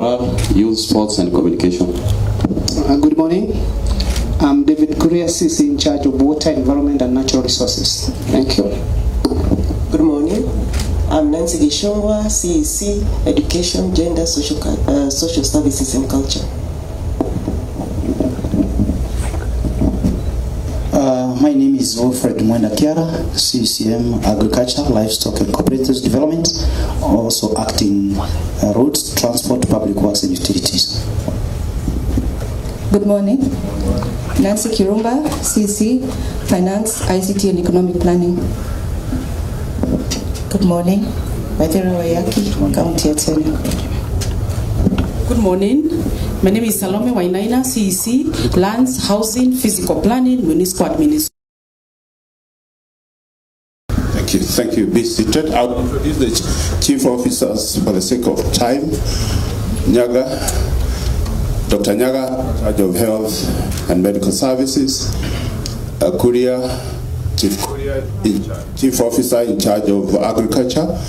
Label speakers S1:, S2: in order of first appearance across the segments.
S1: Youth, Sports and Communication.
S2: Good morning. I'm David Kuria, CC in charge of Water, Environment and Natural Resources. Thank you.
S3: Good morning. I'm Nancy Gishongwa, CEC, Education, Gender, Social Services and Culture.
S4: My name is Wilfred Mwenda Kiara, CCM Agriculture, Livestock and Cooperative Development, also acting Roads, Transport, Public Works and Utilities.
S5: Good morning. Nancy Kirumba, CC, Finance, ICT and Economic Planning.
S6: Good morning. Waithera Wayaki, County Attorney.
S7: Good morning. My name is Salome Wainaina, CEC, Lands, Housing, Physical Planning, Municipal Administration.
S8: Thank you. Be seated. I'll introduce the chief officers for the sake of time. Nyaga, Dr. Nyaga, Charge of Health and Medical Services. Kuria, Chief Officer in charge of Agriculture.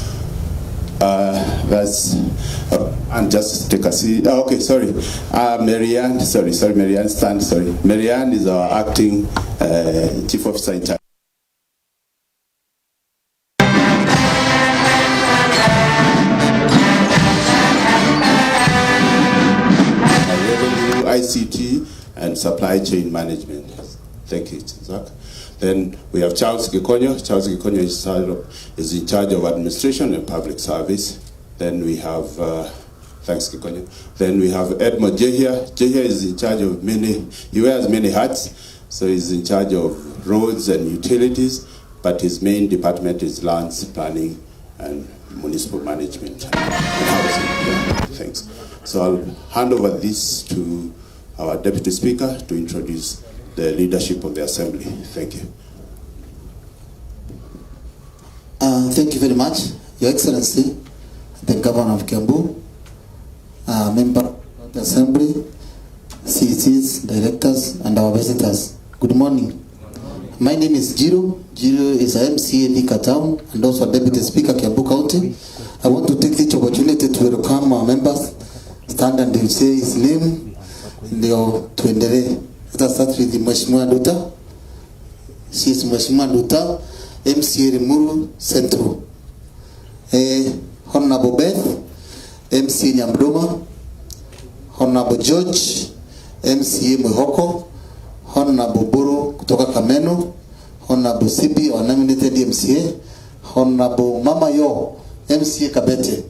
S8: And just take a seat. Okay, sorry. Marianne, Marianne stand, sorry. Marianne is our acting Chief Officer in charge. ICT and Supply Chain Management. Thank you, Zach. Then we have Charles Gikonyo. Charles Gikonyo is in charge of Administration and Public Service. Then we have, thanks Gikonyo. Then we have Edmond Jehia. Jehia is in charge of he wears many hats. So he's in charge of roads and utilities, but his main department is lands, planning, and municipal management and housing. Yeah, thanks. So I'll hand over this to our Deputy Speaker to introduce the leadership of the Assembly. Thank you.
S4: Thank you very much, Your Excellency, the Governor of Kiambu, member of the Assembly, CECs, directors, and our visitors. Good morning. My name is Jiro. Jiro is a MCA in Thika Town and also Deputy Speaker, Kiambu County. I want to take this opportunity to welcome our members. Stand and they'll say his name. Ndio tuendelee. Let us start with the Mheshimiwa Nduta. She is Mheshimiwa Nduta, MCA Rimuru Central. Honorable Beth, MCA Nyamdoma. Honorable George, MCA Mwihoko. Honorable Buru kutoka Kameno. Honorable Sibi, our nominated MCA. Honorable Mama Yo, MCA Kabete.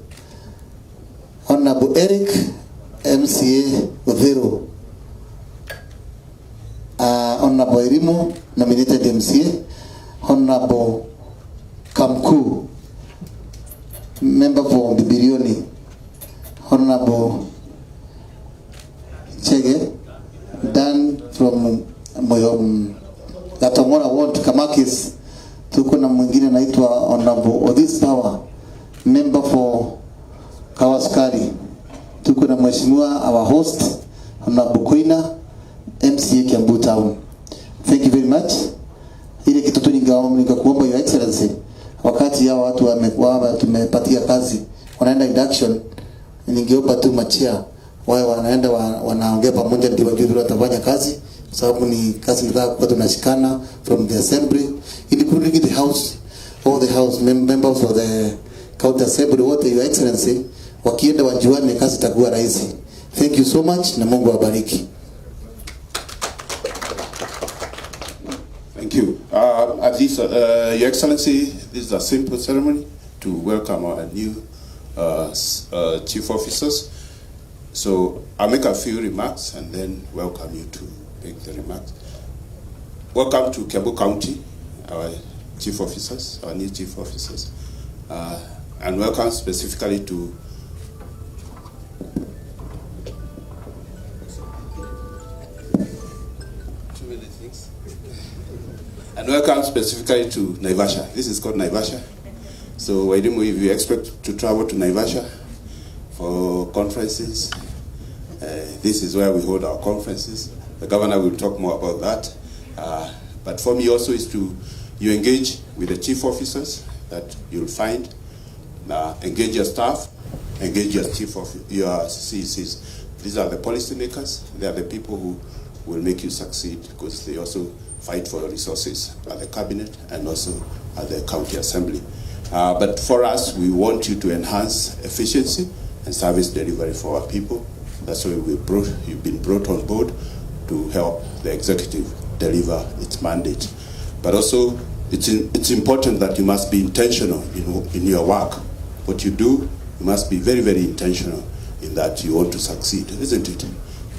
S4: Honorable Eric, MCA Odhero. Honorable Irimo, nominated MCA. Honorable Kamku, member for Bibirioni. Honorable Chege, Dan from Gatongora Ward, Kamakis. Tuko na mwingine naitwa Honorable Odis Power, member for Kawaskari. Tuko na Mheshimiwa our host, Honorable Koina, MCA Kiambu Town. Thank you very much. Ile kitu tu ningakuomba Your Excellency, wakati hao watu wamekuwa tumepatia kazi, wanaenda induction, ningeomba tu machia wao wanaenda wanaongea pamoja ndio wajue vile watafanya kazi, sababu ni kazi ndio kwa tunashikana from the assembly, including the house, all the house members of the county assembly, wote Your Excellency, wakienda wajuane kazi itakuwa rahisi. Thank you so much na Mungu awabariki.
S8: Thank you. At least, Your Excellency, this is a simple ceremony to welcome our new chief officers. So I'll make a few remarks and then welcome you to make the remarks. Welcome to Kiambu County, our chief officers, our new chief officers, and welcome specifically to Naivasha. This is called Naivasha. So if you expect to travel to Naivasha for conferences, this is where we hold our conferences. The governor will talk more about that. But for me also is you engage with the chief officers that you'll find, engage your staff, engage your chief of your CECs. These are the policymakers. They are the people who will make you succeed, because they also fight for resources at the cabinet and also at the county assembly. But for us, we want you to enhance efficiency and service delivery for our people. That's why you've been brought on board to help the executive deliver its mandate. But also, it's important that you must be intentional in your work. What you do, you must be very, very intentional in that you want to succeed, isn't it?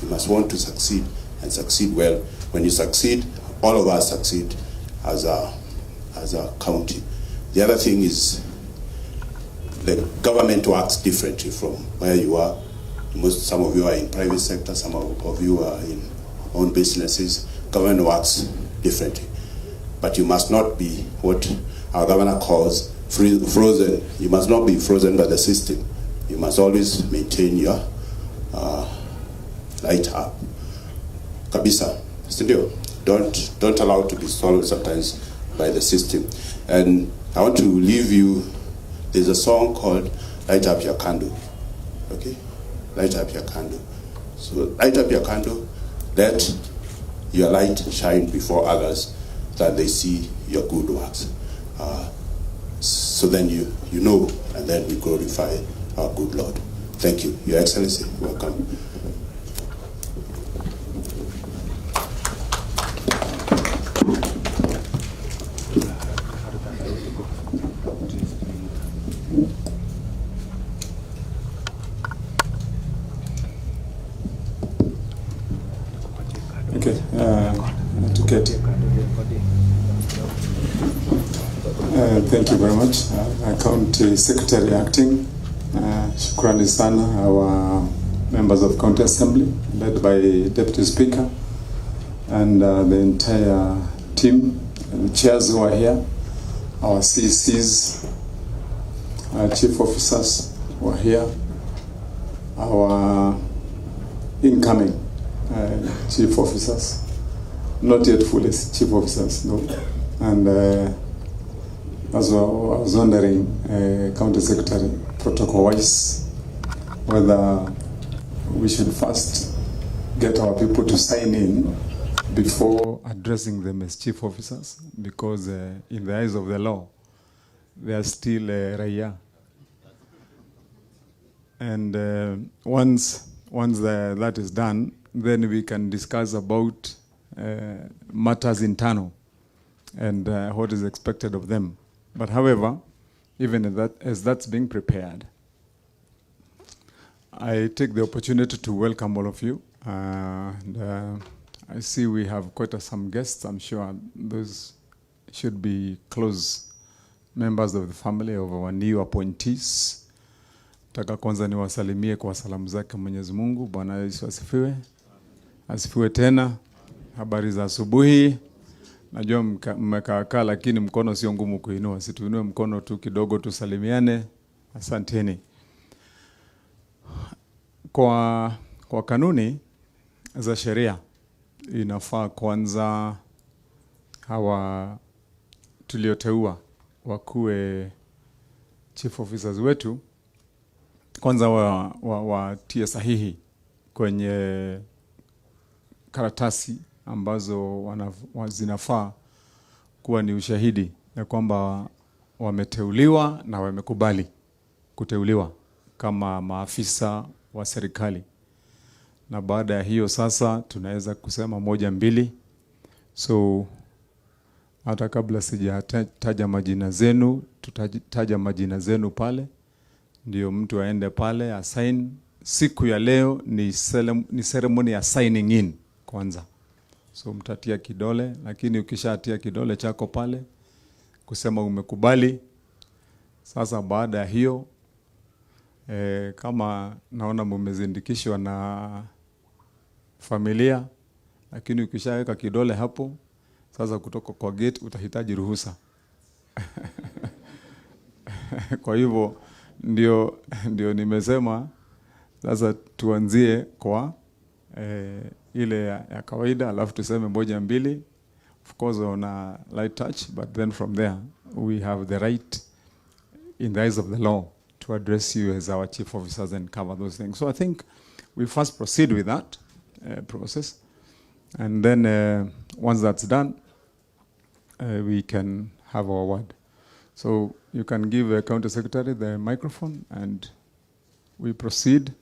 S8: You must want to succeed and succeed well. When you succeed, all of us succeed as a county. The other thing is the government works differently from where you are. Some of you are in private sector, some of you are in own businesses. Government works differently. But you must not be what our governor calls frozen. You must not be frozen by the system. You must always maintain your light up. Kabisa, studio. Don't allow it to be swallowed sometimes by the system. And I want to leave you. There's a song called "Light Up Your Candle." Okay, light up your candle. So light up your candle. Let your light shine before others, that they see your good works. So then you know, and then we glorify our good Lord. Thank you, Your Excellency. Welcome.
S9: Okay, thank you very much. County Secretary Acting, shukrani sana, our members of County Assembly, led by Deputy Speaker, and the entire team, and the chairs who are here, our CCs, our chief officers who are here, our incoming chief officers, not yet fully chief officers, no. And as well, I was wondering, County Secretary, protocol-wise, whether we should first get our people to sign in before addressing them as chief officers, because in the eyes of the law, they are still raia. And once that is done, then we can discuss about matters internal and what is expected of them. But however, even as that's being prepared, I take the opportunity to welcome all of you. And I see we have quite some guests. I'm sure those should be close members of the family of our new appointees. Nataka kwanza niwasalimie kwa salamu zake Mwenyezi Mungu. Bwana Yesu asifiwe. Asifiwe tena. Habari za asubuhi. Najua mmekaakaa, lakini mkono sio ngumu kuinua. Situinue mkono tu kidogo tusalimiane. Asanteni. Kwa kanuni za sheria, inafaa kwanza hawa tulioteua wakuwe chief officers wetu kwanza watie sahihi kwenye karatasi ambazo zinafaa kuwa ni ushahidi ya kwamba wameteuliwa na wamekubali kuteuliwa kama maafisa wa serikali. Na baada ya hiyo sasa tunaweza kusema moja mbili. So hata kabla sijataja majina zenu, tutataja majina zenu pale, ndio mtu aende pale assign. Siku ya leo ni ceremony ya signing in kwanza. So mtatia kidole, lakini ukishatia kidole chako pale kusema umekubali, sasa baada ya hiyo kama naona mmezindikishwa na familia, lakini ukishaweka kidole hapo, sasa kutoka kwa gate utahitaji ruhusa. Kwa hivyo ndio nimesema sasa tuanzie kwa ile ya kawaida, alafu tuseme moja mbili. Of course on a light touch, but then from there we have the right in the eyes of the law to address you as our chief officers and cover those things. So I think we first proceed with that process. And then once that's done, we can have our word. So you can give the county secretary the microphone and we proceed.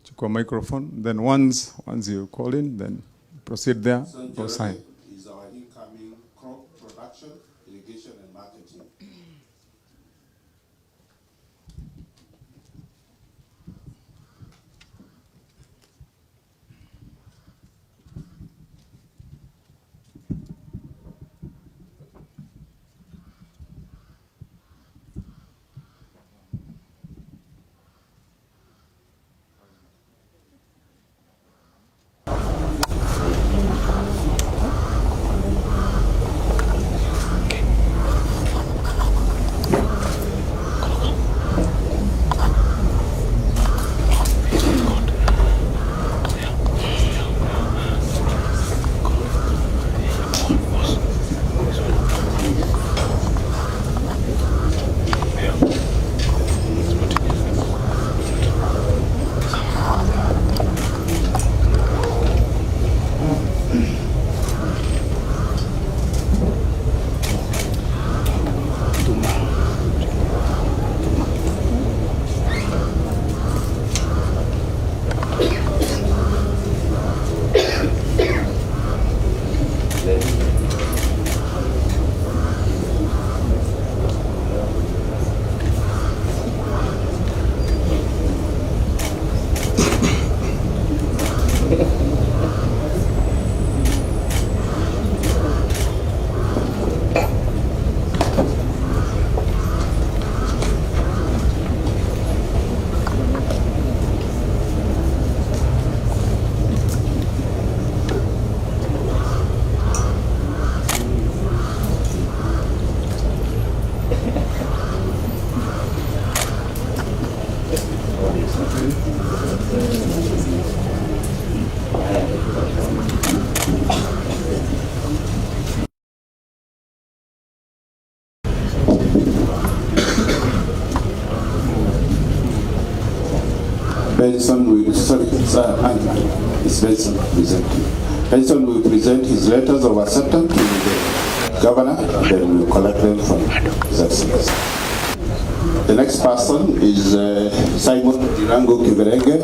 S9: Chukua microphone. Then once you call in, then proceed there, go sign.
S8: Is our incoming crop production, irrigation and marketing. Benson will present his letters of acceptance to the governor, then we will collect them from his excellency. The next person is Simon Irango Kiberenge.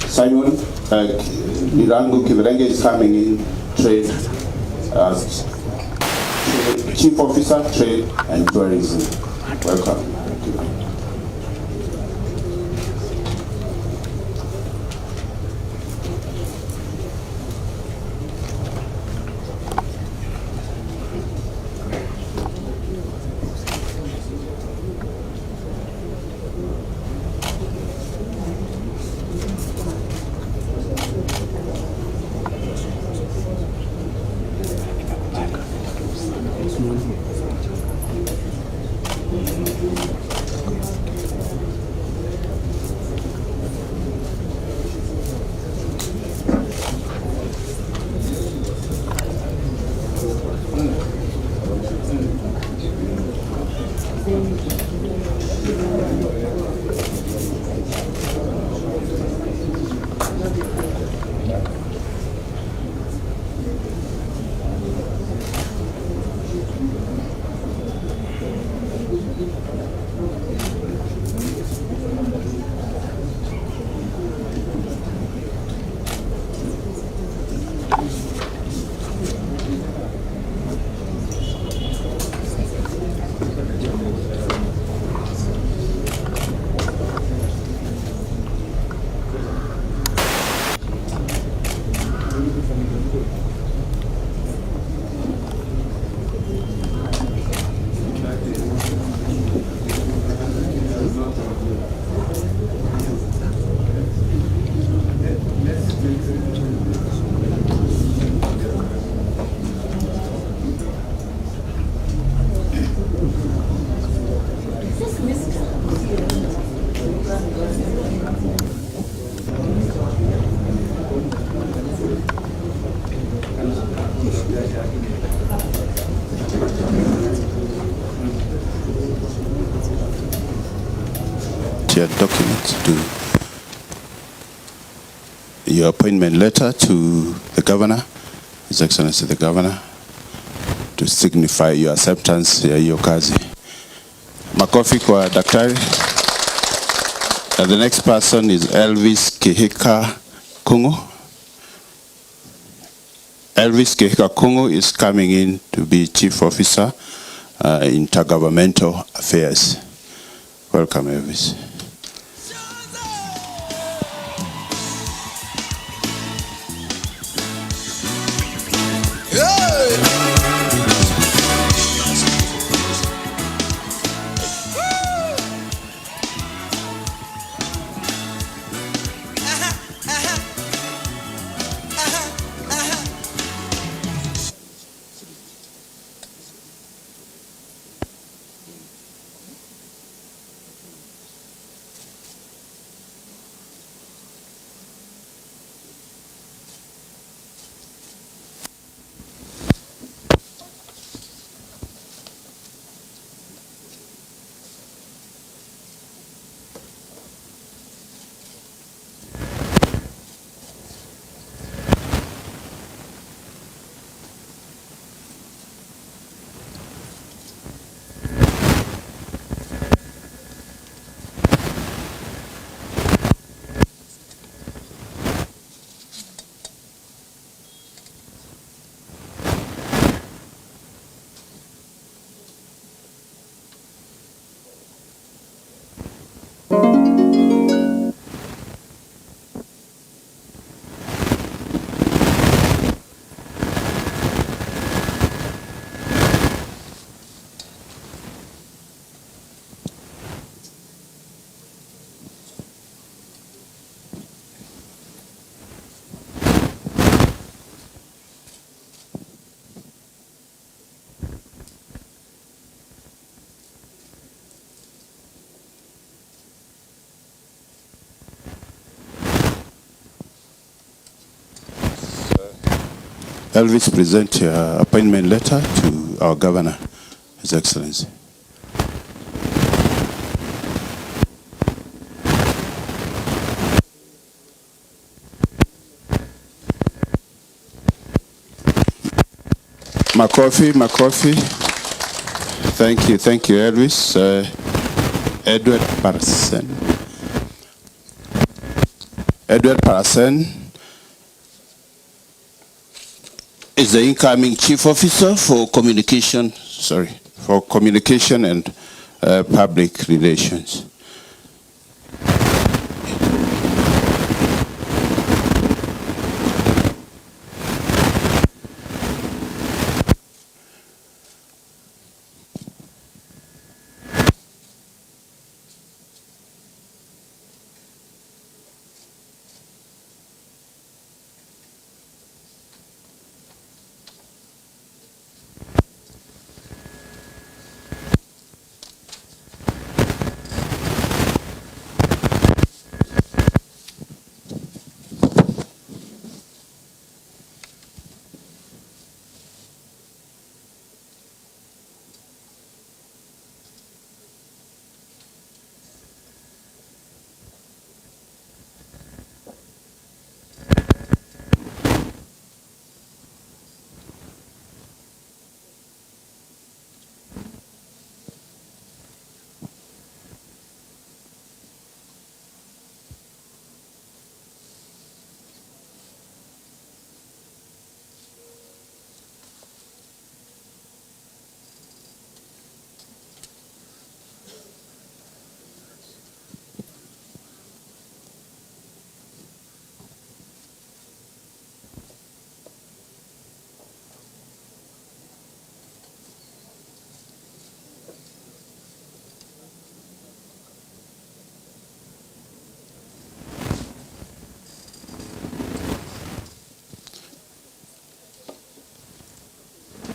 S8: Simon Irango Kiberenge is coming in trade as Chief Officer, Trade and Tourism. Welcome.
S2: Thank you.
S8: shared document to your appointment letter to the governor, His Excellency the Governor, to signify your acceptance ya hiyo kazi. Makofi kwa daktari. The next person is Elvis Kihika Kungu. Elvis Kihika Kungu is coming in to be Chief Officer Intergovernmental Affairs. Welcome, Elvis. Elvis, present your appointment letter to our governor, His Excellency. Makofi. Thank you, Elvis. Edward Parasen is the incoming Chief Officer for Communication and Public Relations.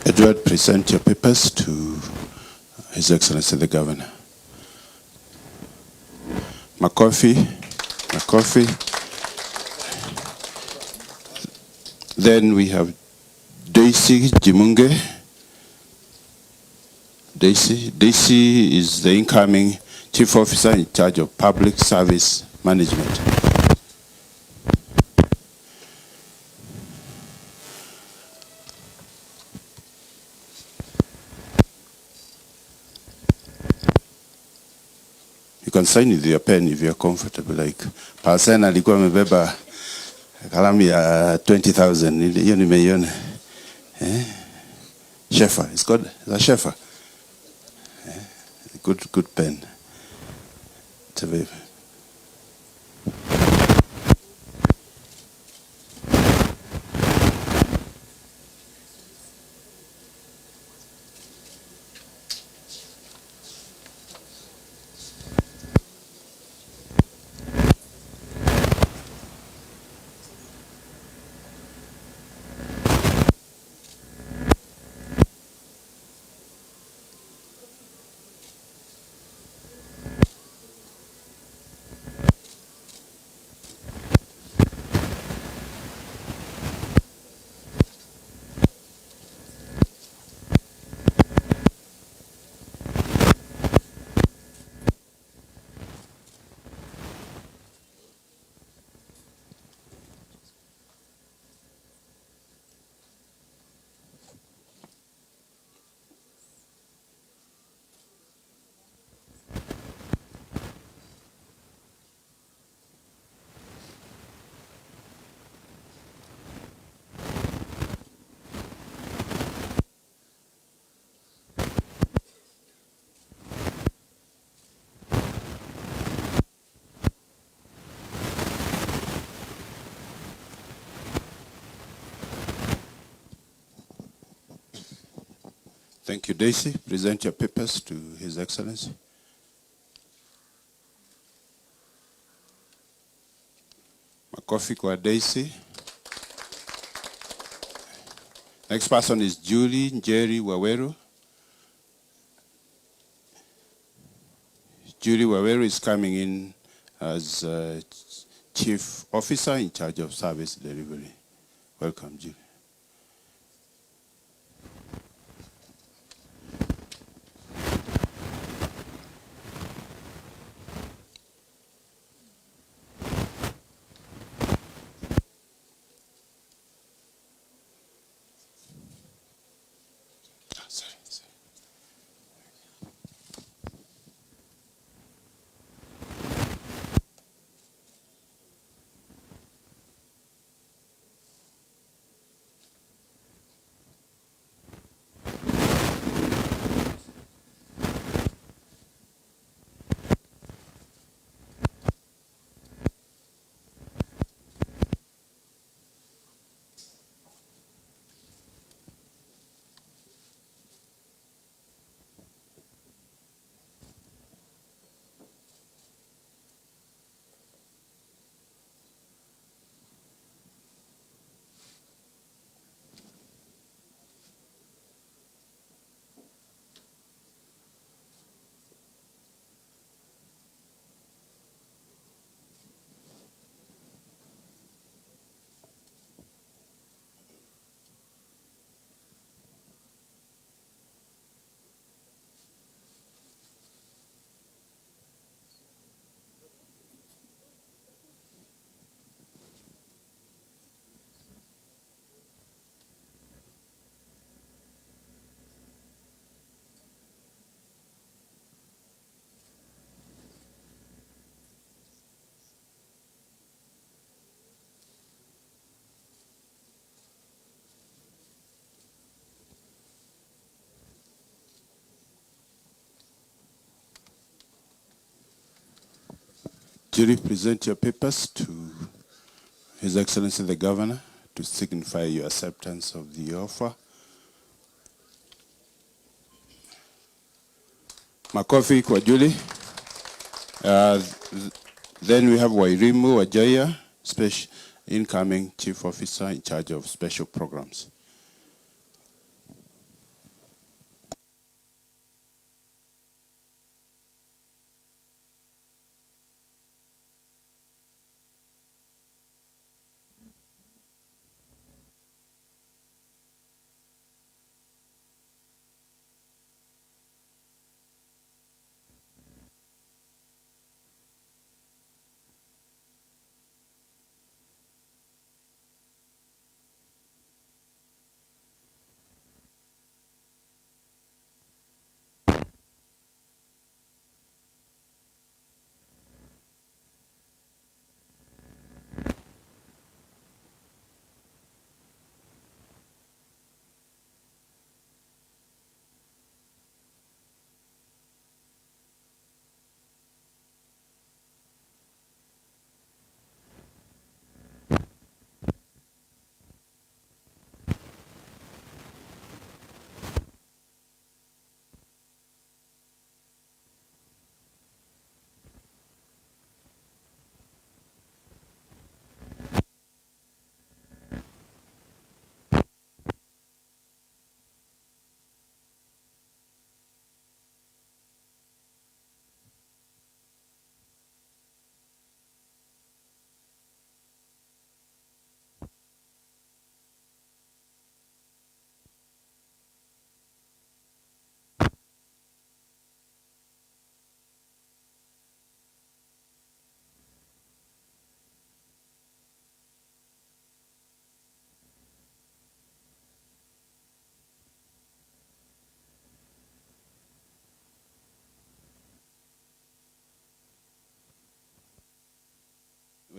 S8: Edward, present your papers to His Excellency the Governor. Makofi. Then we have Daisy Jimunge. Daisy is the incoming Chief Officer in charge of Public Service Management. You can sign with your pen if you're comfortable. Like Parsen alikuwa amebeba kalamu ya 20,000. Hiyo nimeiona. Shefa, it's called a Shefa. Good pen. It's a very... Thank you, Daisy. Present your papers to His Excellency. Makofi kwa Daisy. Next person is Julie Njeri Waweru. Julie Waweru is coming in as Chief Officer in charge of service delivery. Welcome, Julie. Julie, present your papers to His Excellency the Governor to signify your acceptance of the offer. Makofi kwa Julie. Then we have Wairimu Wajaya, incoming Chief Officer in charge of special programs.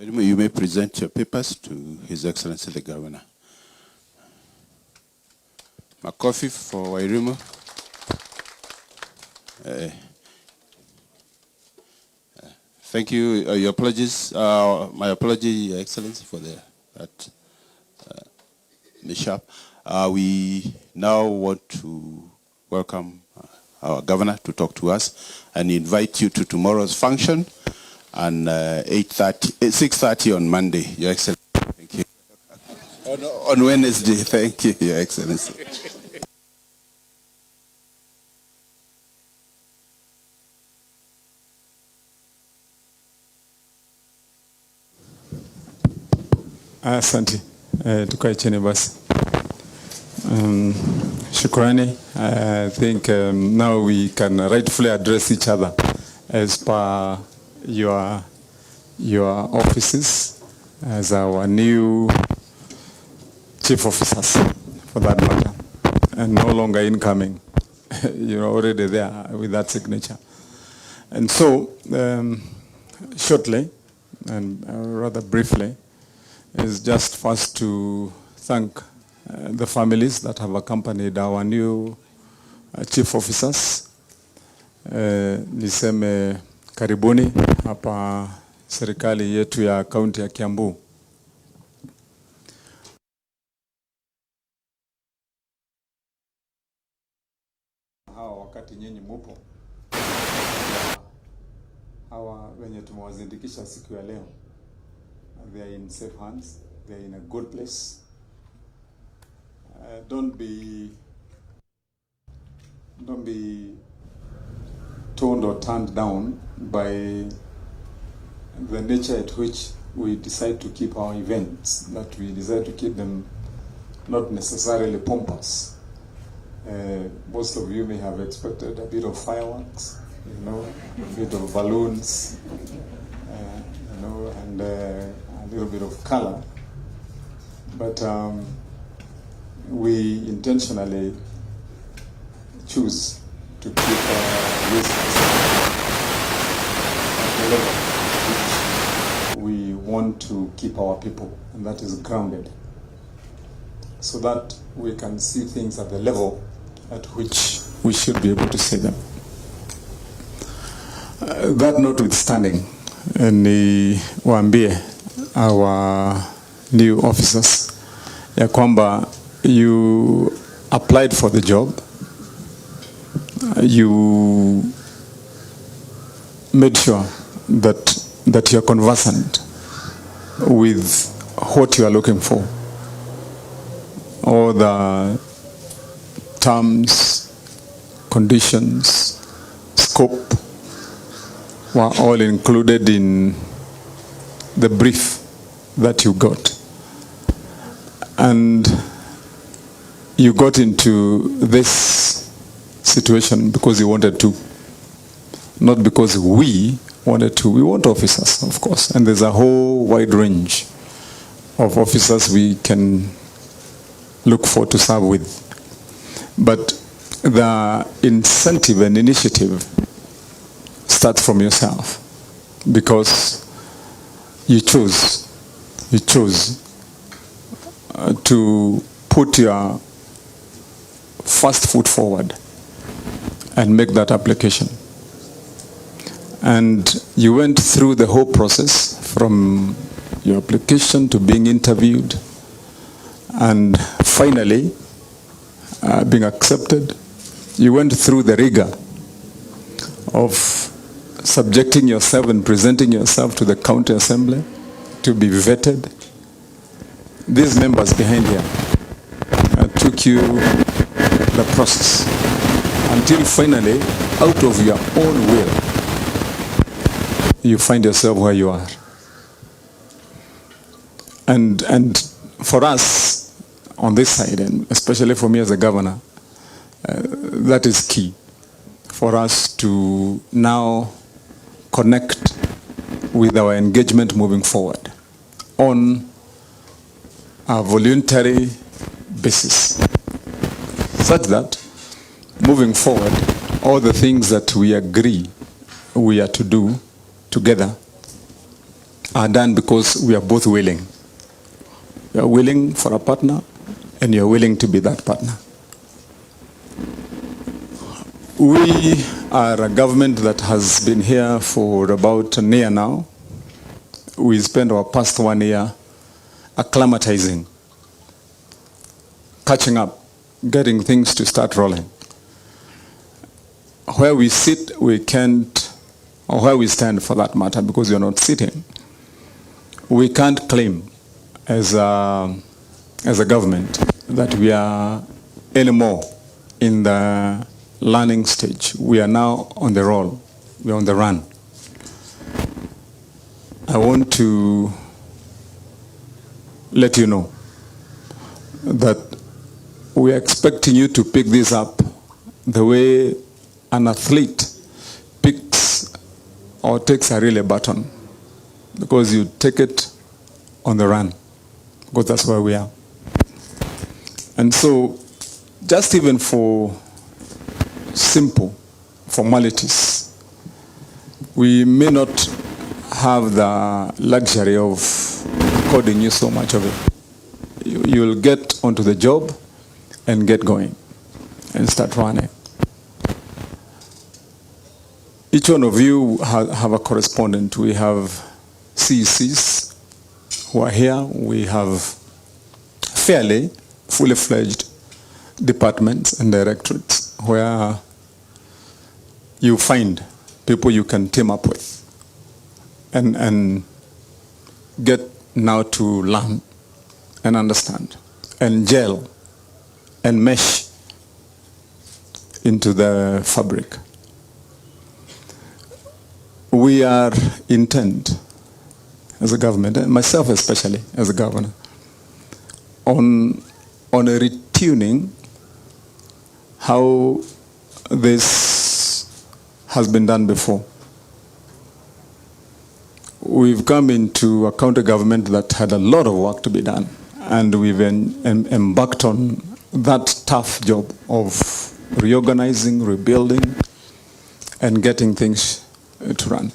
S8: You may present your papers to His Excellency the Governor. Makofi for Wairimu. Thank you. Your apologies. My apology, Your Excellency, for that mishap. We now want to welcome our Governor to talk to us and invite you to tomorrow's function and 6:30 on Monday, Your Excellency. Thank you. On Wednesday, thank you, Your Excellency.
S9: Asante. Tukae chini basi. Shukrani. I think now we can rightfully address each other as per your offices as our new chief officers, for that matter, and no longer incoming. You're already there with that signature. And so, shortly, and rather briefly, is just first to thank the families that have accompanied our new chief officers. Niseme karibuni hapa serikali yetu ya kaunti ya Kiambu. Hawa wakati nyinyi mupo, hawa wenye tumewazindikisha siku ya leo, they are in safe hands. They are in a good place. Don't be toned or turned down by the nature at which we decide to keep our events, that we decide to keep them not necessarily pompous. Most of you may have expected a bit of fireworks, a bit of balloons, and a little bit of color, but we intentionally choose to keep this at the level which we want to keep our people, and that is grounded, so that we can see things at the level at which we should be able to see them. That notwithstanding, ni waambie our new officers ya kwamba you applied for the job, you made sure that you are conversant with what you are looking for. All the terms, conditions, scope were all included in the brief that you got. And you got into this situation because you wanted to, not because we wanted to. We want officers, of course, and there's a whole wide range of officers we can look for to serve with. But the incentive and initiative starts from yourself, because you chose to put your first foot forward and make that application. And you went through the whole process from your application to being interviewed and finally being accepted. You went through the rigor of subjecting yourself and presenting yourself to the county assembly to be vetted. These members behind here took you the process until finally, out of your own will, you find yourself where you are. And for us on this side, and especially for me as a governor, that is key for us to now connect with our engagement moving forward on a voluntary basis, such that moving forward, all the things that we agree we are to do together are done because we are both willing. You are willing for a partner, and you are willing to be that partner. We are a government that has been here for about a year now. We spent our past 1 year acclimatizing, catching up, getting things to start rolling. Where we sit, we can't, or where we stand for that matter, because you're not sitting, we can't claim as a government that we are anymore in the learning stage. We are now on the roll. We are on the run. I want to let you know that we are expecting you to pick this up the way an athlete picks or takes a relay baton, because you take it on the run, because that's where we are. And so, just even for simple formalities, we may not have the luxury of coding you so much of it. You'll get onto the job and get going and start running. Each one of you have a correspondent. We have CECs who are here. We have fairly fully fledged departments and directorates where you find people you can team up with and get now to learn and understand and gel and mesh into the fabric. We are intent as a government, and myself especially as a governor, on a retuning how this has been done before. We've come into a county government that had a lot of work to be done, and we've embarked on that tough job of reorganizing, rebuilding, and getting things to run.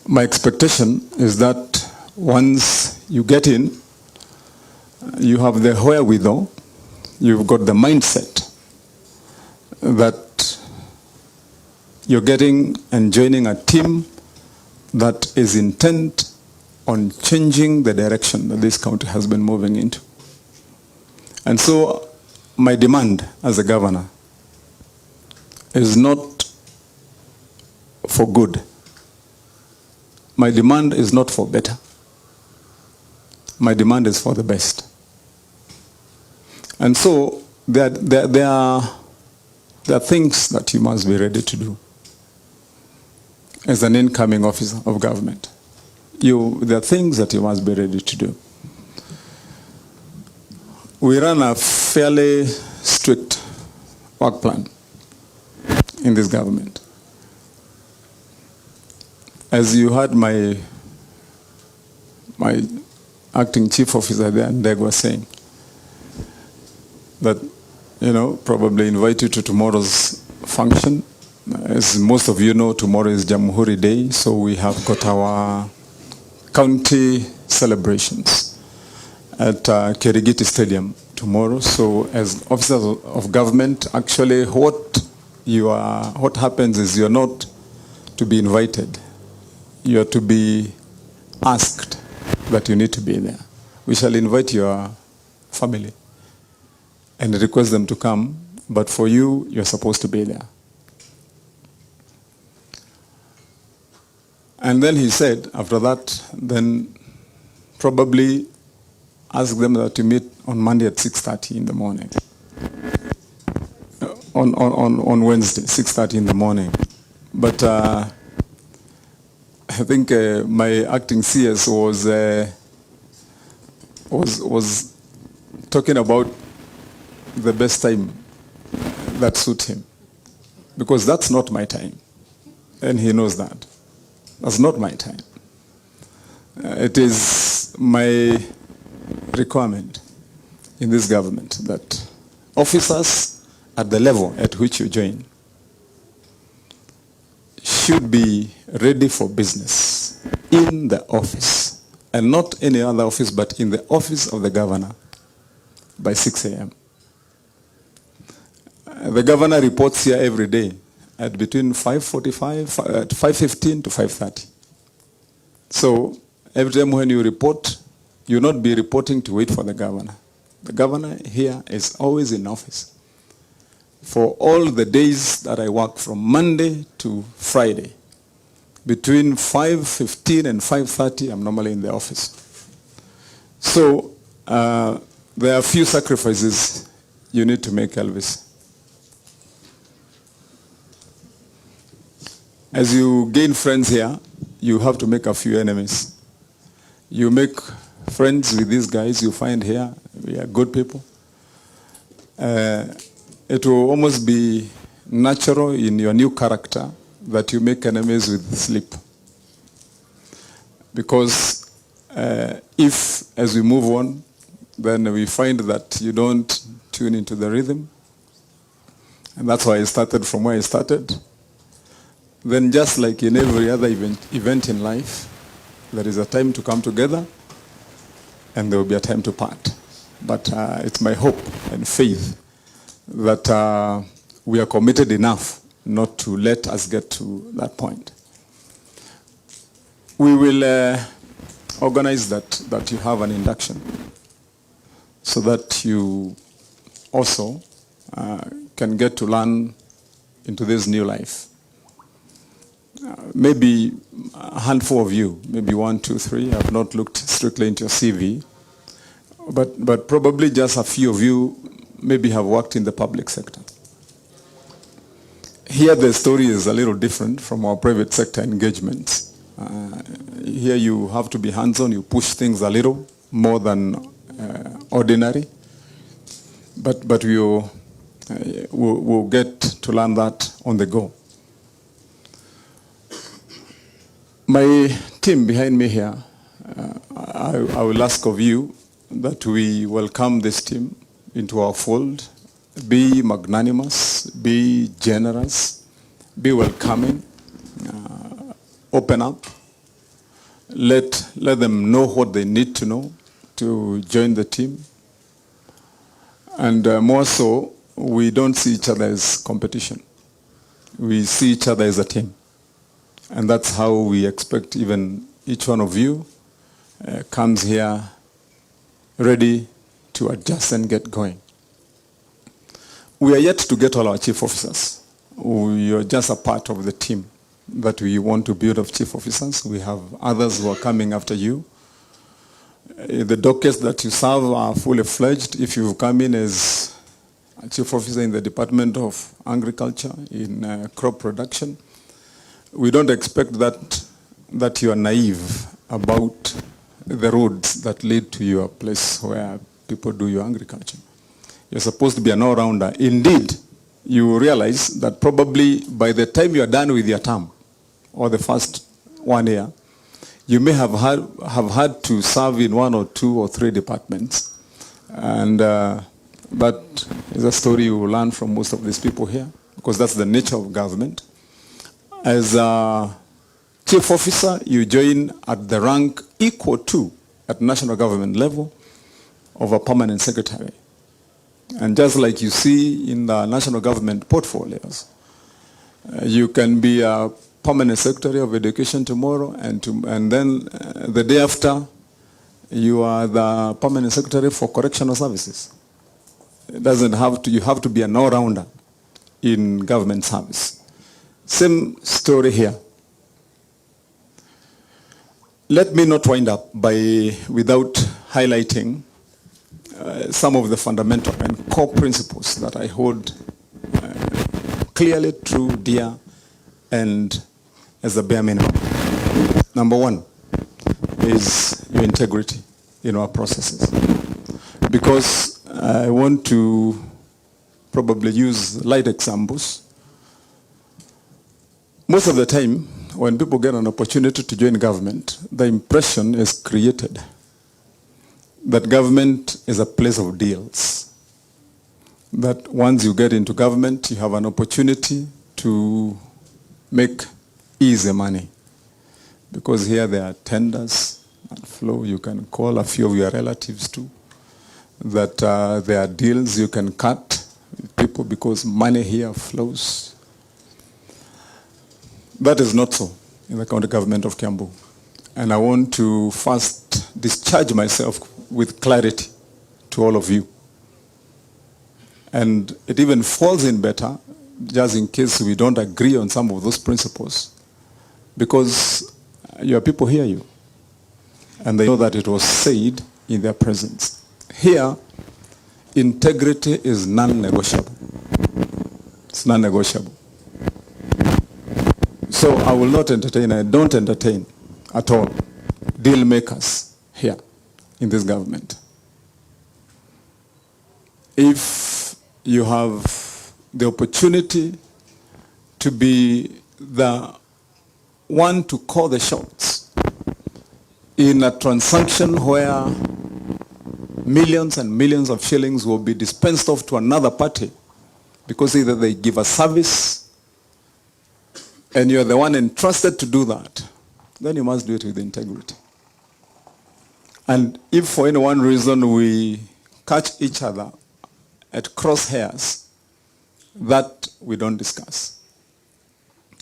S9: My expectation is that once you get in, you have the wherewithal, you've got the mindset that you're getting and joining a team that is intent on changing the direction that this county has been moving into. And so my demand as a governor is not for good. My demand is not for better. My demand is for the best. And so there are things that you must be ready to do as an incoming officer of government. There are things that you must be ready to do. We run a fairly strict work plan in this government. As you heard my acting chief officer there, Ndeg, was saying, that, probably invite you to tomorrow's function. As most of you know, tomorrow is Jamhuri Day, so we have got our county celebrations at Kirigiti Stadium tomorrow. So as officers of government, actually what happens is you're not to be invited. You are to be asked that you need to be there. We shall invite your family and request them to come, but for you, you're supposed to be there. And then he said, after that, then probably ask them to meet on Monday at 6:30 in the morning. On Wednesday, 6:30 in the morning. But I think my acting CS was talking about the best time that suits him, because that's not my time, and he knows that. That's not my time. It is my requirement in this government that officers at the level at which you join should be ready for business in the office, and not any other office, but in the office of the governor by 6 a.m. The governor reports here every day at between 5:15 to 5:30. So every time when you report, you'll not be reporting to wait for the governor. The governor here is always in office. For all the days that I work from Monday to Friday, between 5:15 and 5:30, I'm normally in the office. So there are a few sacrifices you need to make, Elvis. As you gain friends here, you have to make a few enemies. You make friends with these guys you find here. We are good people. It will almost be natural in your new character that you make enemies with sleep. Because if, as we move on, then we find that you don't tune into the rhythm, and that's why I started from where I started, then just like in every other event in life, there is a time to come together, and there will be a time to part. But it's my hope and faith that we are committed enough not to let us get to that point. We will organize that you have an induction so that you also can get to learn into this new life. Maybe a handful of you, maybe 1, 2, 3, I've not looked strictly into your CV, but probably just a few of you maybe have worked in the public sector. Here the story is a little different from our private sector engagements. Here you have to be hands-on, you push things a little more than ordinary, but we'll get to learn that on the go. My team behind me here, I will ask of you that we welcome this team into our fold. Be magnanimous, be generous, be welcoming, open up. Let them know what they need to know to join the team. And more so, we don't see each other as competition. We see each other as a team. And that's how we expect even each one of you comes here ready to adjust and get going. We are yet to get all our chief officers. We are just a part of the team that we want to build of chief officers. We have others who are coming after you. The dockets that you serve are fully fledged. If you've come in as a chief officer in the Department of Agriculture in crop production, we don't expect that you are naive about the roads that lead to your place where people do your agriculture. You're supposed to be an all-rounder. Indeed, you realize that probably by the time you are done with your term, or the first 1 year, you may have had to serve in 1 or 2 or 3 departments. And that is a story you will learn from most of these people here, because that's the nature of government. As a chief officer, you join at the rank equal to, at national government level, of a permanent secretary. And just like you see in the national government portfolios, you can be a permanent secretary of education tomorrow, and then the day after, you are the permanent secretary for correctional services. It doesn't have to, you have to be an all-rounder in government service. Same story here. Let me not wind up without highlighting some of the fundamental and core principles that I hold clearly true, dear, and as a bare minimum. Number 1 is your integrity in our processes. Because I want to probably use light examples. Most of the time, when people get an opportunity to join government, the impression is created that government is a place of deals. That once you get into government, you have an opportunity to make easy money. because here there are tenders that flow. You can call a few of your relatives too. That there are deals you can cut with people because money here flows. That is not so in the county government of Kiambu. And I want to first discharge myself with clarity to all of you. And it even falls in better, just in case we don't agree on some of those principles, because your people hear you. And they know that it was said in their presence. Here, integrity is non-negotiable. It's non-negotiable. So I will not entertain, I don't entertain at all deal makers here in this government. If you have the opportunity to be the one to call the shots in a transaction where millions and millions of shillings will be dispensed off to another party because either they give a service and you're the one entrusted to do that, then you must do it with integrity. And if for any one reason we catch each other at crosshairs, that we don't discuss.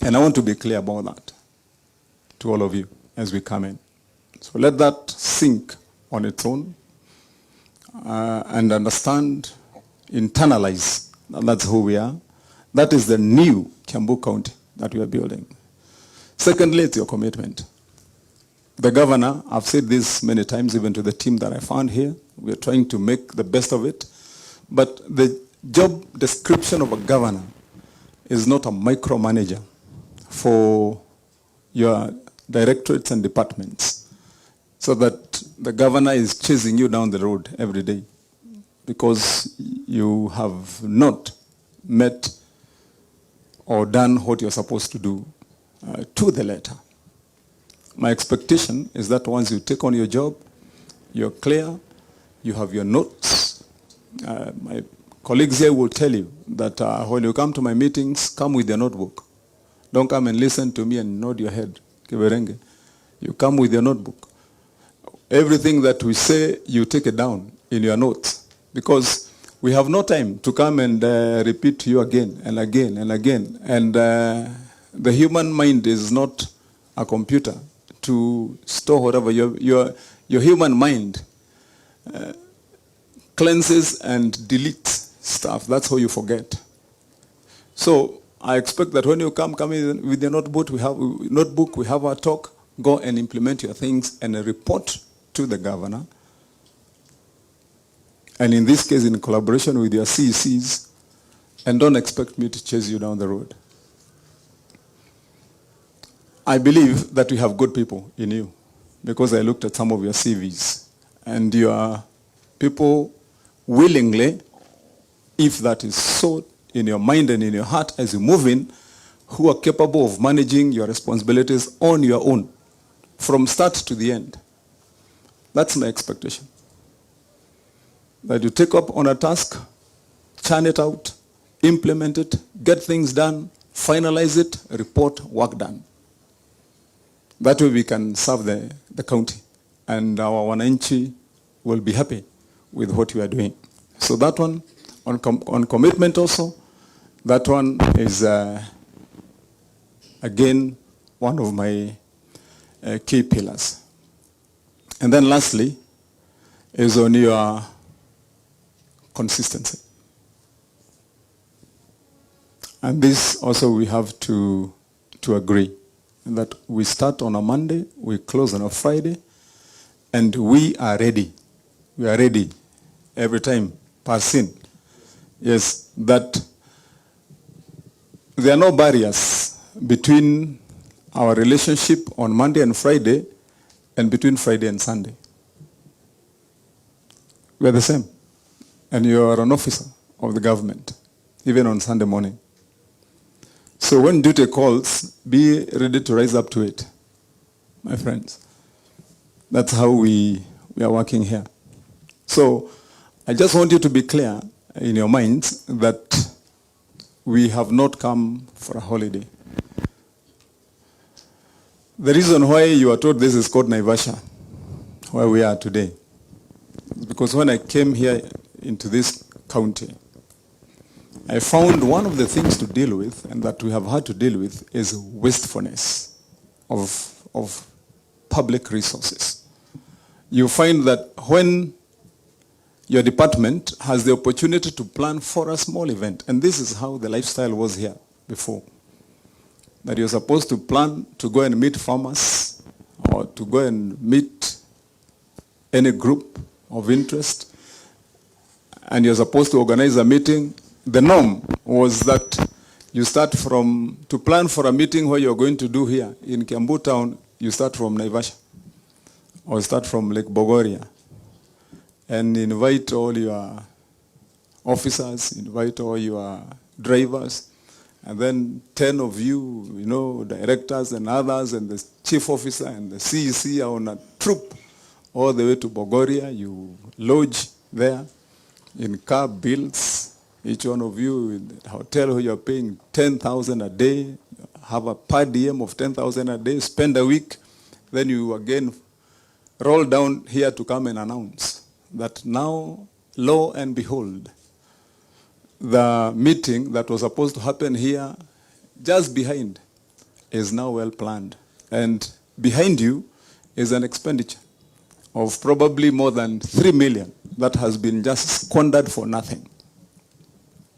S9: And I want to be clear about that to all of you as we come in. So let that sink on its own and understand, internalize that that's who we are. That is the new Kiambu County that we are building. Secondly, it's your commitment. The governor, I've said this many times even to the team that I found here, we are trying to make the best of it. But the job description of a governor is not a micromanager for your directorates and departments, so that the governor is chasing you down the road every day because you have not met or done what you're supposed to do to the letter. My expectation is that once you take on your job, you're clear, you have your notes. My colleagues here will tell you that when you come to my meetings, come with your notebook. Don't come and listen to me and nod your head. You come with your notebook. Everything that we say, you take it down in your notes, because we have no time to come and repeat to you again and again and again. And the human mind is not a computer to store whatever. Your human mind cleanses and deletes stuff. That's how you forget. So I expect that when you come in with your notebook, we have our talk, go and implement your things and report to the governor. And in this case, in collaboration with your CECs, and don't expect me to chase you down the road. I believe that we have good people in you, because I looked at some of your CVs, and you are people willingly, if that is so in your mind and in your heart as you move in, who are capable of managing your responsibilities on your own, from start to the end. That's my expectation. That you take up on a task, churn it out, implement it, get things done, finalize it, report, work done. That way we can serve the county, and our wananchi will be happy with what we are doing. So that one, on commitment also, that one is, again, one of my key pillars. And then lastly, is on your consistency. And this also we have to agree that we start on a Monday, we close on a Friday, and we are ready. We are ready every time, per sin. Yes, that there are no barriers between our relationship on Monday and Friday and between Friday and Sunday. We are the same. And you are an officer of the government, even on Sunday morning. So when duty calls, be ready to rise up to it, my friends. That's how we are working here. So I just want you to be clear in your minds that we have not come for a holiday. The reason why you are told this is called Naivasha, where we are today, is because when I came here into this county, I found one of the things to deal with, and that we have had to deal with, is wastefulness of public resources. You find that when your department has the opportunity to plan for a small event, and this is how the lifestyle was here before, that you're supposed to plan to go and meet farmers or to go and meet any group of interest, and you're supposed to organize a meeting. The norm was that you start to plan for a meeting where you're going to do here in Kiambu town, you start from Naivasha or start from Lake Bogoria and invite all your officers, invite all your drivers, and then 10 of you, directors and others, and the chief officer and the CEC are on a troop all the way to Bogoria. You lodge there in car bills. Each one of you in the hotel where you're paying 10,000 a day, have a per diem of 10,000 a day, spend a week, then you again roll down here to come and announce that now, lo and behold, the meeting that was supposed to happen here just behind is now well planned. And behind you is an expenditure of probably more than 3 million that has been just squandered for nothing.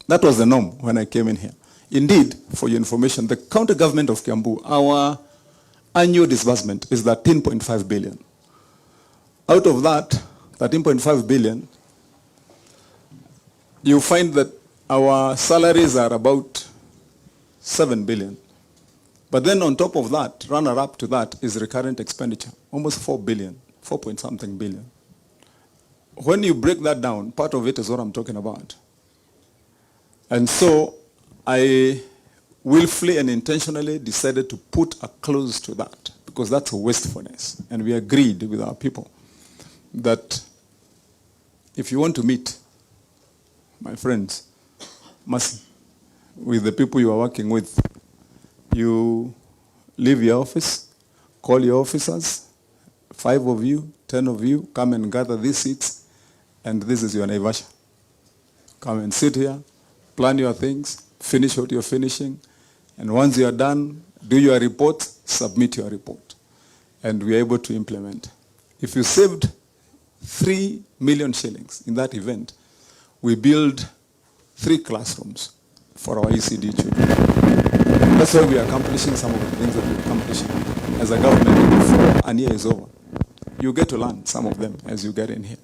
S9: That was the norm when I came in here. Indeed, for your information, the county government of Kiambu, our annual disbursement is 13.5 billion. Out of that 13.5 billion, you find that our salaries are about 7 billion. But then on top of that, runner-up to that is recurrent expenditure, almost 4 billion, 4-point-something billion. When you break that down, part of it is what I'm talking about. And so I willfully and intentionally decided to put a close to that, because that's a wastefulness. And we agreed with our people that if you want to meet, my friends, with the people you are working with, you leave your office, call your officers, 5 of you, 10 of you, come and gather these seats, and this is your Naivasha. Come and sit here, plan your things, finish what you're finishing, and once you are done, do your report, submit your report, and we are able to implement. If you saved 3 million shillings in that event, we build 3 classrooms for our ECD children. That's why we are accomplishing some of the things that we're accomplishing as a government before a year is over. You get to learn some of them as you get in here.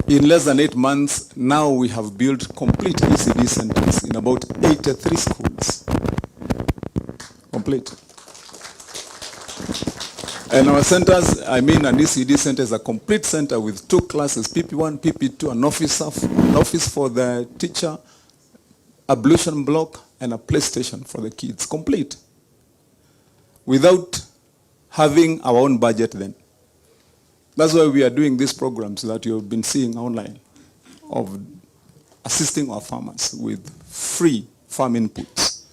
S9: In less than 8 months, now we have built complete ECD centers in about 83 schools. Complete. And our centers, an ECD center is a complete center with 2 classes, PP1, PP2, an office for the teacher, ablution block, and a PlayStation for the kids. Complete. Without having our own budget then. That's why we are doing these programs that you've been seeing online of assisting our farmers with free farm inputs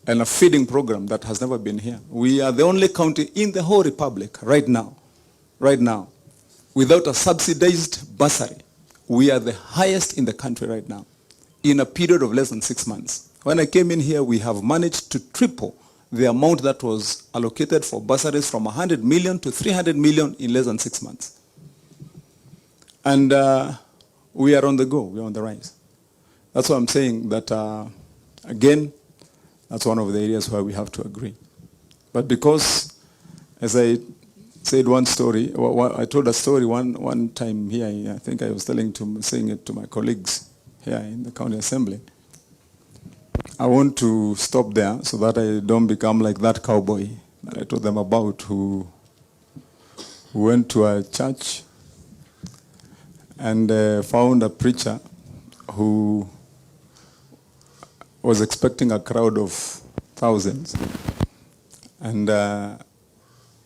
S9: and a feeding program that has never been here. We are the only county in the whole republic right now, without a subsidized bursary. We are the highest in the country right now in a period of less than 6 months. When I came in here, we have managed to triple the amount that was allocated for bursaries from 100 million to 300 million in less than 6 months. And we are on the go, we are on the rise. That's why I'm saying that, again, that's one of the areas where we have to agree. But because, as I said one story, I told a story one time here, I think I was saying it to my colleagues here in the county assembly. I want to stop there so that I don't become like that cowboy that I told them about who went to a church and found a preacher who was expecting a crowd of thousands. And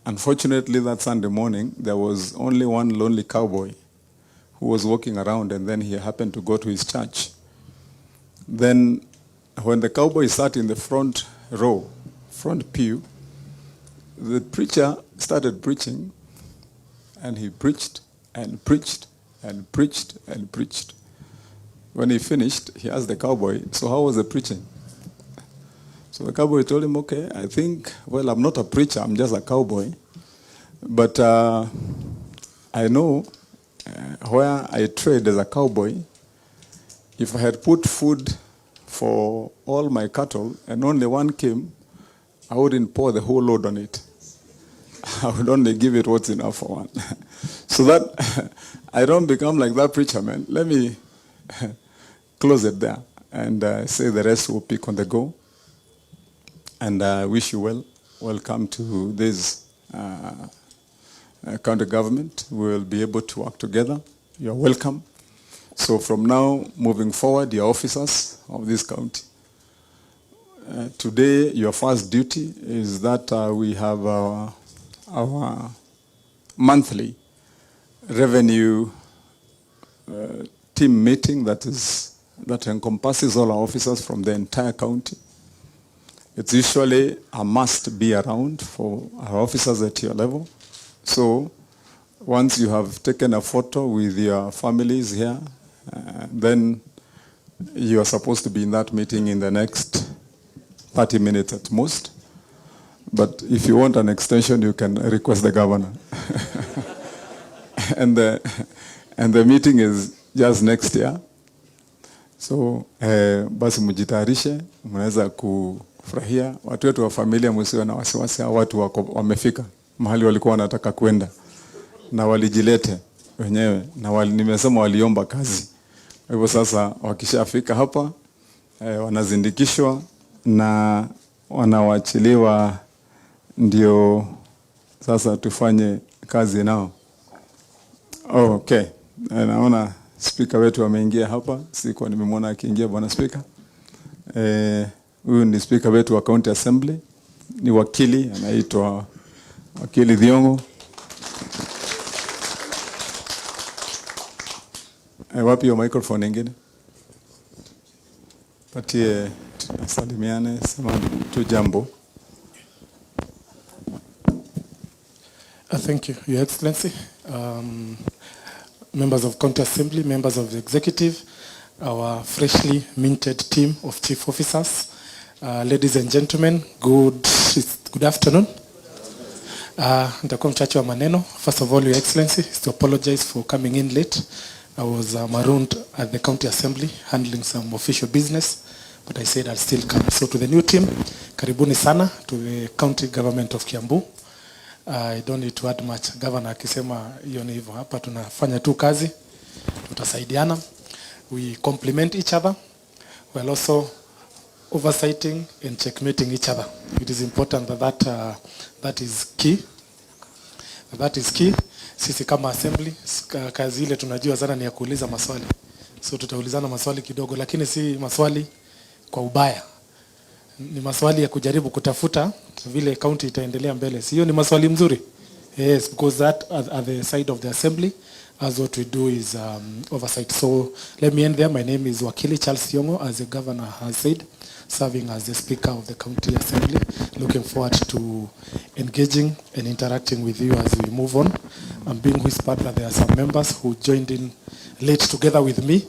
S9: unfortunately that Sunday morning, there was only one lonely cowboy who was walking around, and then he happened to go to his church. Then when the cowboy sat in the front row, front pew, the preacher started preaching, and he preached and preached and preached and preached. When he finished, he asked the cowboy, so how was the preaching? So the cowboy told him, okay, I think, well, I'm not a preacher, I'm just a cowboy. But I know where I trade as a cowboy, if I had put food for all my cattle and only one came, I wouldn't pour the whole load on it. I would only give it what's enough for one. So that I don't become like that preacher, man. Let me close it there and say the rest will pick on the go. And I wish you well. Welcome to this county government. We will be able to work together. You're welcome. So from now, moving forward, your officers of this county. Today, your first duty is that we have our monthly revenue team meeting that encompasses all our officers from the entire county. It's usually a must be around for our officers at your level. So once you have taken a photo with your families here, then you are supposed to be in that meeting in the next 30 minutes at most. But if you want an extension, you can request the governor. and the meeting is just next year. So basi mjitayarishe, mnaweza kufurahia. Watu wetu wa familia msiwe na wasiwasi, watu wamefika mahali walikuwa wanataka kwenda na walijilete wenyewe na nimesema waliomba kazi. Kwa hivyo sasa wakishafika hapa wanazindikishwa na wanawachiliwa, ndio sasa tufanye kazi nao. Okay. Naona speaker wetu ameingia hapa. Sikuwa nimemwona akiingia bwana speaker. Huyu ni speaker wetu wa County Assembly. Ni wakili, anaitwa Wakili Dhiongo. Wapi yo microphone ingine? Patie salimiane, sema tu jambo.
S10: Thank you, Your Excellency. Members of County Assembly, members of the Executive, our freshly minted team of chief officers, ladies and gentlemen, good afternoon. Nitakuwa mchache wa maneno. First of all, Your Excellency, is to apologize for coming in late. I was marooned at the County Assembly handling some official business, but I said I'll still come. So to the new team, karibuni sana to the county government of Kiambu. I don't need to add much. Governor akisema hiyo ni hivyo. Hapa tunafanya tu kazi, tutasaidiana. We complement each other while also oversighting and checkmating each other. It is important that is key. That is key. Sisi kama assembly, kazi ile tunajua sana ni ya kuuliza maswali. So tutaulizana maswali kidogo, lakini si maswali kwa ubaya. Ni maswali ya kujaribu kutafuta vile county itaendelea mbele. Sio ni maswali mzuri? Yes, because that at the side of the assembly, as what we do is oversight. So let me end there. My name is Wakili Charles Thiongo, as the governor has said, serving as the speaker of the county assembly. Looking forward to engaging and interacting with you as we move on. I'm being whispered that there are some members who joined in late together with me.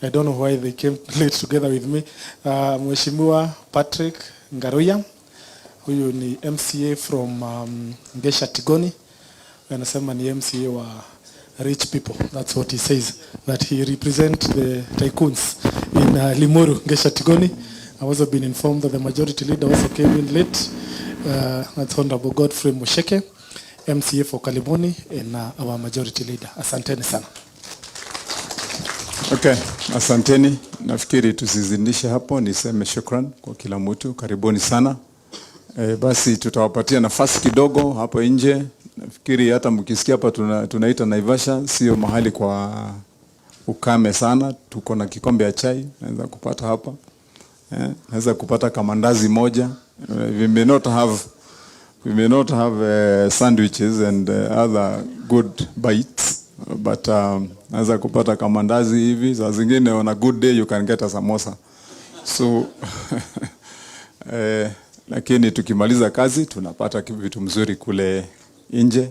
S10: I don't know why they came late together with me. Mheshimiwa Patrick Ngaruya, huyu ni MCA from Ngesha Tigoni. Anasema ni MCA wa rich people. That's what he says, that he represents the tycoons in Limuru, Ngesha Tigoni. I've also been informed that the majority leader also came in late. That's Honorable Godfrey Musheke, MCA for Kalimoni, and our majority leader. Asanteni sana.
S9: Okay, asanteni. Nafikiri tusizindishe hapo, niseme shukran kwa kila mtu. Karibuni sana. Basi tutawapatia nafasi kidogo hapo nje. Nafikiri hata mkisikia hapa tunaita Naivasha, sio mahali kwa ukame sana. Tuko na kikombe ya chai, naweza kupata hapa. Naweza kupata kamandazi moja. We may not have sandwiches and other good bites, but naweza kupata kamandazi hivi. Saa zingine on a good day you can get a samosa. So lakini tukimaliza kazi tunapata vitu mzuri kule nje.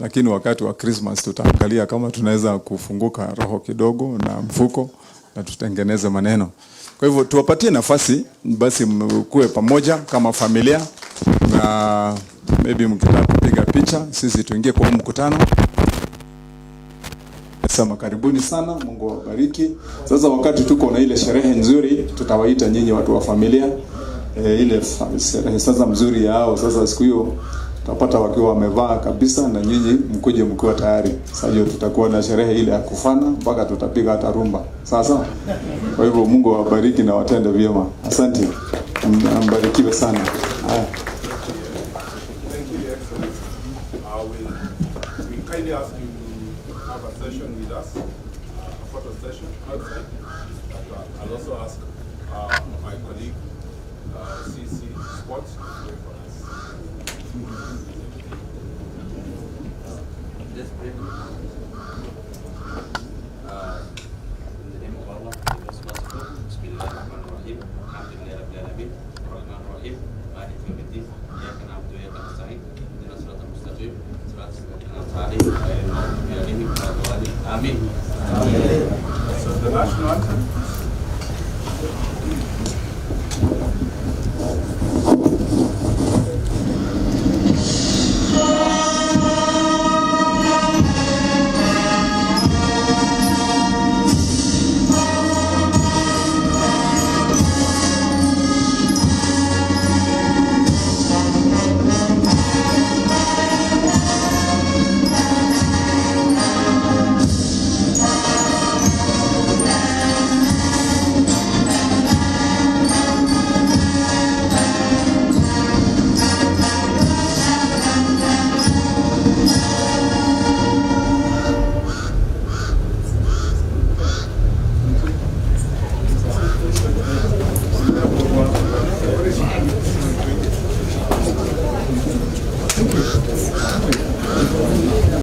S9: Lakini wakati wa Christmas tutaangalia kama tunaweza kufunguka roho kidogo na mfuko na tutengeneze maneno. Kwa hivyo tuwapatie nafasi basi mkue pamoja kama familia, na maybe mkitaka kupiga picha sisi tuingie kwa mkutano. Sasa karibuni sana, Mungu awabariki. Sasa wakati tuko na ile sherehe nzuri, tutawaita nyinyi watu wa familia ile sherehe sasa mzuri yao. Sasa siku hiyo tutapata wakiwa wamevaa kabisa, na nyinyi mkuje mkiwa tayari. Sasa hiyo tutakuwa na sherehe ile ya kufana mpaka tutapiga hata rumba. Sasa kwa hivyo Mungu awabariki na watende vyema. Asante. Mbarikiwe sana. Haya.
S8: We kindly ask you to have a session with us, a photo session outside. I'll also ask my colleague, CC Sports, to wait for us.
S1: Just pray. In the name of Allah, it was possible. Bismillahirrahmanirrahim. Alhamdulillah Rabbil Alamin. Ar-Rahmanir-Rahim. Maliki Yawmiddin. Iyyaka na'budu wa iyyaka nasta'in. Ihdinas siratal mustaqim. Siratal ladzina an'amta 'alaihim ghayril maghdubi 'alaihim. Amin.
S8: So the national anthem.